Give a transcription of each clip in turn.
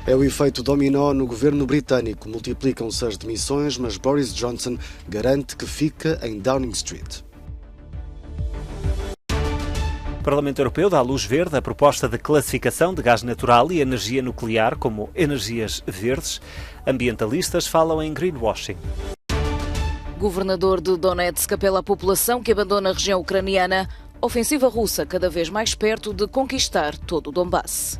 É o efeito dominó no governo britânico. Multiplicam-se as demissões, mas Boris Johnson garante que fica em Downing Street. O Parlamento Europeu dá luz verde à proposta de classificação de gás natural e energia nuclear como energias verdes. Ambientalistas falam em greenwashing. Governador de Donetsk apela à população que abandona a região ucraniana. Ofensiva russa cada vez mais perto de conquistar todo o Donbass.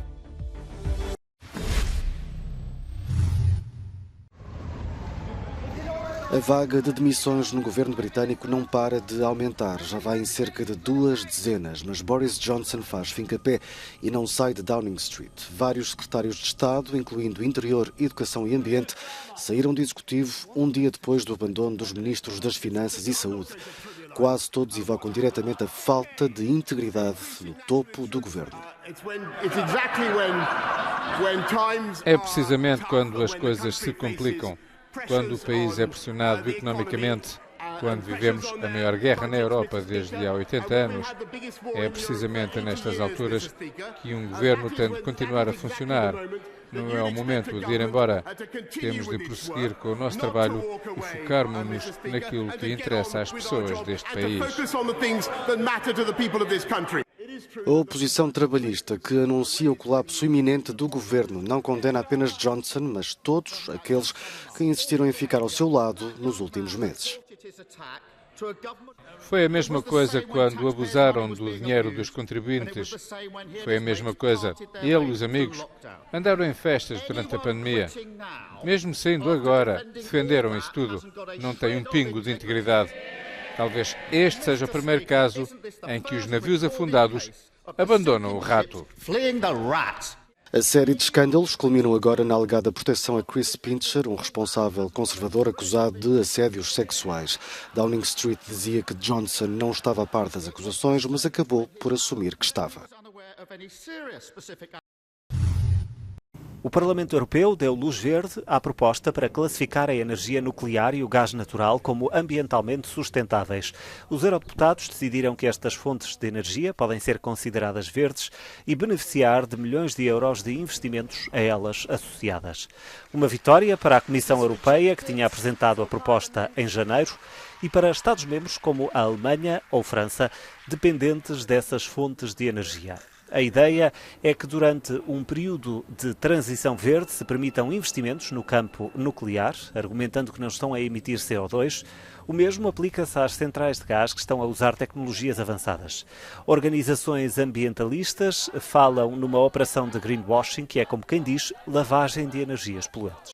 A vaga de demissões no governo britânico não para de aumentar. Já vai em cerca de 2 dezenas, mas Boris Johnson faz fim-capé e não sai de Downing Street. Vários secretários de Estado, incluindo Interior, Educação e Ambiente, saíram do Executivo um dia depois do abandono dos ministros das Finanças e Saúde. Quase todos evocam diretamente a falta de integridade no topo do governo. É precisamente quando as coisas se complicam, quando o país é pressionado economicamente, quando vivemos a maior guerra na Europa desde há 80 anos, é precisamente nestas alturas que um governo tem de continuar a funcionar. Não é o momento de ir embora. Temos de prosseguir com o nosso trabalho e focarmos-nos naquilo que interessa às pessoas deste país. A oposição trabalhista, que anuncia o colapso iminente do governo, não condena apenas Johnson, mas todos aqueles que insistiram em ficar ao seu lado nos últimos meses. Foi a mesma coisa quando abusaram do dinheiro dos contribuintes. Foi a mesma coisa. Ele e os amigos andaram em festas durante a pandemia. Mesmo saindo agora, defenderam isso tudo. Não têm um pingo de integridade. Talvez este seja o primeiro caso em que os navios afundados abandonam o rato. A série de escândalos culminam agora na alegada proteção a Chris Pincher, um responsável conservador acusado de assédios sexuais. Downing Street dizia que Johnson não estava a par das acusações, mas acabou por assumir que estava. O Parlamento Europeu deu luz verde à proposta para classificar a energia nuclear e o gás natural como ambientalmente sustentáveis. Os eurodeputados decidiram que estas fontes de energia podem ser consideradas verdes e beneficiar de milhões de euros de investimentos a elas associadas. Uma vitória para a Comissão Europeia, que tinha apresentado a proposta em janeiro, e para Estados-membros como a Alemanha ou França, dependentes dessas fontes de energia. A ideia é que durante um período de transição verde se permitam investimentos no campo nuclear, argumentando que não estão a emitir CO2. O mesmo aplica-se às centrais de gás que estão a usar tecnologias avançadas. Organizações ambientalistas falam numa operação de greenwashing, que é, como quem diz, lavagem de energias poluentes.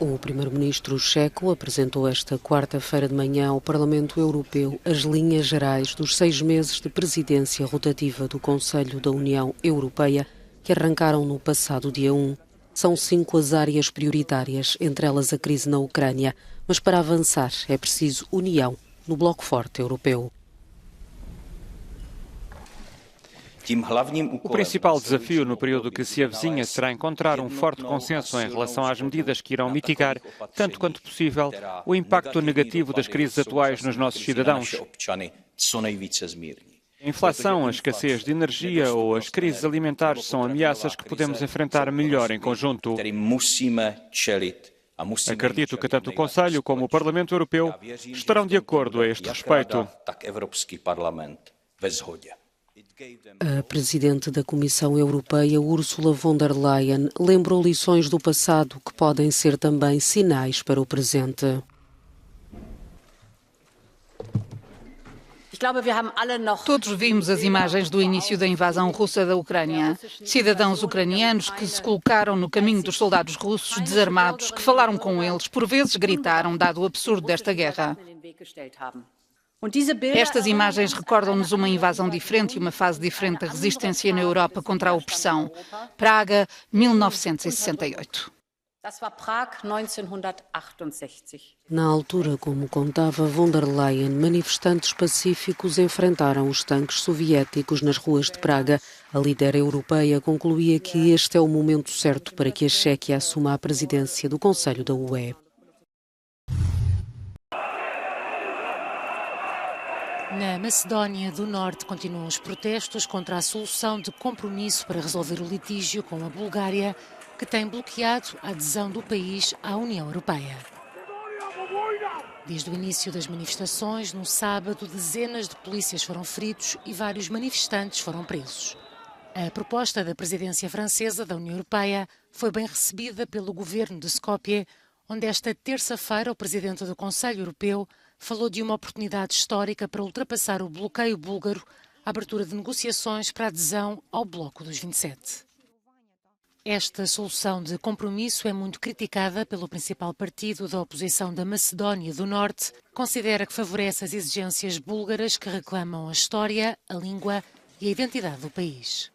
O primeiro-ministro checo apresentou esta quarta-feira de manhã ao Parlamento Europeu as linhas gerais dos 6 meses de presidência rotativa do Conselho da União Europeia, que arrancaram no passado dia 1. São 5 as áreas prioritárias, entre elas a crise na Ucrânia, mas para avançar é preciso união no bloco forte europeu. O principal desafio no período que se avizinha será encontrar um forte consenso em relação às medidas que irão mitigar, tanto quanto possível, o impacto negativo das crises atuais nos nossos cidadãos. A inflação, a escassez de energia ou as crises alimentares são ameaças que podemos enfrentar melhor em conjunto. Acredito que tanto o Conselho como o Parlamento Europeu estarão de acordo a este respeito. A Presidente da Comissão Europeia, Ursula von der Leyen, lembrou lições do passado que podem ser também sinais para o presente. Todos vimos as imagens do início da invasão russa da Ucrânia. Cidadãos ucranianos que se colocaram no caminho dos soldados russos desarmados, que falaram com eles, por vezes gritaram, dado o absurdo desta guerra. Estas imagens recordam-nos uma invasão diferente e uma fase diferente da resistência na Europa contra a opressão. Praga, 1968. Na altura, como contava von der Leyen, manifestantes pacíficos enfrentaram os tanques soviéticos nas ruas de Praga. A líder europeia concluía que este é o momento certo para que a Chequia assuma a presidência do Conselho da UE. Na Macedónia do Norte continuam os protestos contra a solução de compromisso para resolver o litígio com a Bulgária, que tem bloqueado a adesão do país à União Europeia. Desde o início das manifestações, no sábado, dezenas de polícias foram feridos e vários manifestantes foram presos. A proposta da presidência francesa da União Europeia foi bem recebida pelo governo de Skopje, onde esta terça-feira o presidente do Conselho Europeu falou de uma oportunidade histórica para ultrapassar o bloqueio búlgaro, a abertura de negociações para a adesão ao Bloco dos 27. Esta solução de compromisso é muito criticada pelo principal partido da oposição da Macedónia do Norte, que considera que favorece as exigências búlgaras que reclamam a história, a língua e a identidade do país.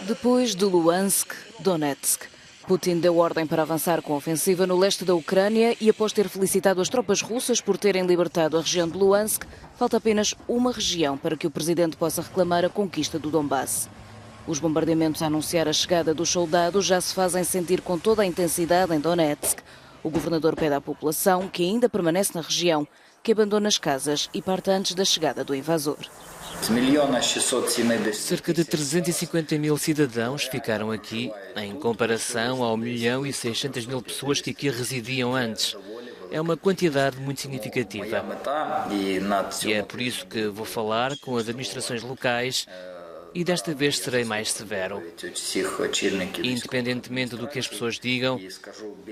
Depois de Luhansk, Donetsk. Putin deu ordem para avançar com a ofensiva no leste da Ucrânia e, após ter felicitado as tropas russas por terem libertado a região de Luhansk, falta apenas uma região para que o presidente possa reclamar a conquista do Donbass. Os bombardeamentos a anunciar a chegada dos soldados já se fazem sentir com toda a intensidade em Donetsk. O governador pede à população, que ainda permanece na região, que abandone as casas e parta antes da chegada do invasor. Cerca de 350 mil cidadãos ficaram aqui, em comparação ao 1.600.000 pessoas que aqui residiam antes. É uma quantidade muito significativa. E é por isso que vou falar com as administrações locais e desta vez serei mais severo. Independentemente do que as pessoas digam,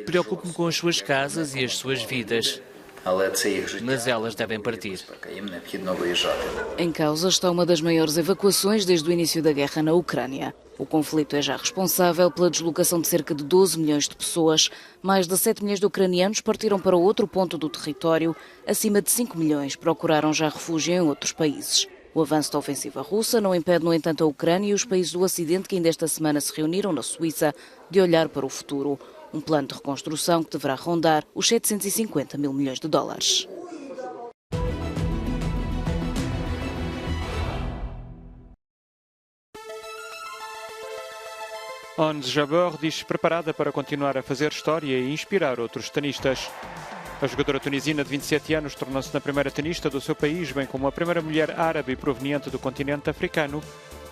preocupo-me com as suas casas e as suas vidas. Mas elas devem partir. Em causa está uma das maiores evacuações desde o início da guerra na Ucrânia. O conflito é já responsável pela deslocação de cerca de 12 milhões de pessoas. Mais de 7 milhões de ucranianos partiram para outro ponto do território. Acima de 5 milhões procuraram já refúgio em outros países. O avanço da ofensiva russa não impede, no entanto, a Ucrânia e os países do Ocidente que ainda esta semana se reuniram na Suíça de olhar para o futuro. Um plano de reconstrução que deverá rondar os 750 mil milhões de dólares. Ons Jabeur diz-se preparada para continuar a fazer história e inspirar outros tenistas. A jogadora tunisina de 27 anos tornou-se na primeira tenista do seu país, bem como a primeira mulher árabe proveniente do continente africano,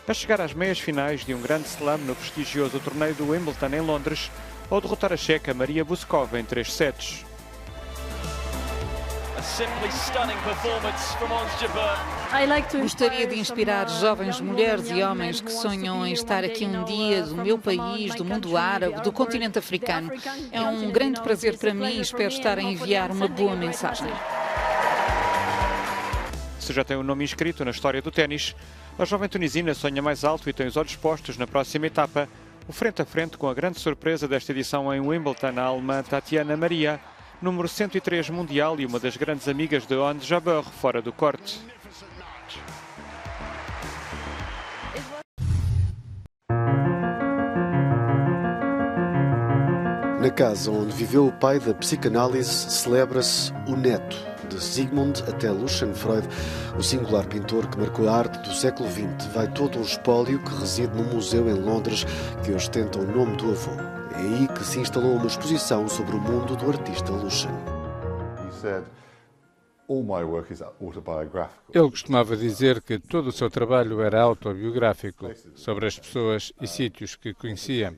a chegar às meias finais de um grande slam no prestigioso torneio do Wimbledon em Londres, ao derrotar a checa Maria Buzkova em 3 sets. Gostaria de inspirar jovens mulheres e homens que sonham em estar aqui um dia, do meu país, do mundo árabe, do continente africano. É um grande prazer para mim e espero estar a enviar uma boa mensagem. Se já tem um nome inscrito na história do ténis, a jovem tunisina sonha mais alto e tem os olhos postos na próxima etapa, o frente a frente com a grande surpresa desta edição em Wimbledon, a alemã Tatiana Maria, número 103 mundial e uma das grandes amigas de Ons Jabeur fora do corte. Na casa onde viveu o pai da psicanálise, celebra-se o neto. De Sigmund até Lucian Freud, o singular pintor que marcou a arte do século XX, vai todo um espólio que reside num museu em Londres que ostenta o nome do avô. É aí que se instalou uma exposição sobre o mundo do artista Lucian. Ele costumava dizer que todo o seu trabalho era autobiográfico, sobre as pessoas e sítios que conhecia.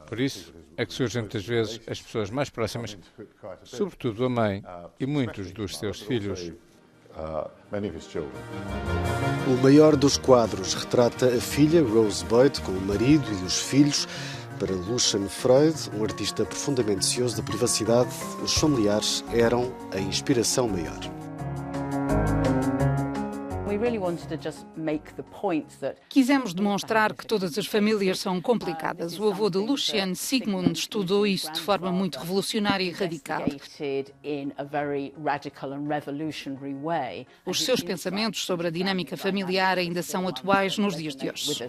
Por isso é que surgem muitas vezes as pessoas mais próximas, sobretudo a mãe e muitos dos seus filhos. O maior dos quadros retrata a filha, Rose Boyd, com o marido e os filhos. Para Lucian Freud, um artista profundamente cioso da privacidade, os familiares eram a inspiração maior. Quisemos demonstrar que todas as famílias são complicadas. O avô de Lucian, Sigmund, estudou isso de forma muito revolucionária e radical. Os seus pensamentos sobre a dinâmica familiar ainda são atuais nos dias de hoje.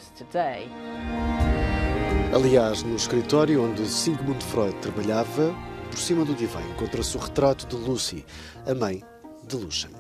Aliás, no escritório onde Sigmund Freud trabalhava, por cima do divã encontra-se o retrato de Lucy, a mãe de Lucian.